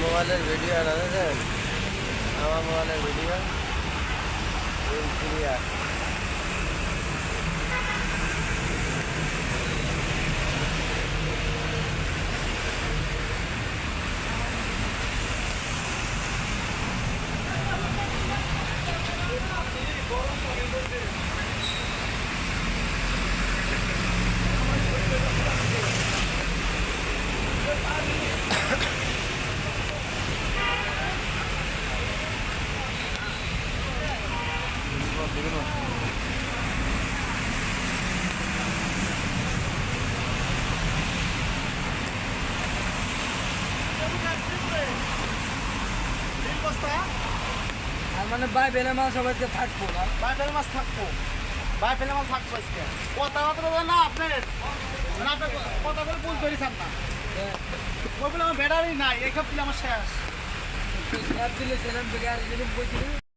মোবাইলের ভিডিও আনাছেন আমার মোবাইলের ভিডিও ক্লিয়ার মানে বাই বেলে মাছ সবাইকে থাকবো না, বাই ফেলে মাছ থাকবো, বাই ফেলে মাছ থাকবো আজকে। কথা কথা না আপনার না আপনি কথা বলে ভুল করেছেন না। ওই বলে আমার ব্যাটারি নাই, এই সব দিলে আমার শেষ। দিলে সেখান থেকে আর যেদিন বলছিলেন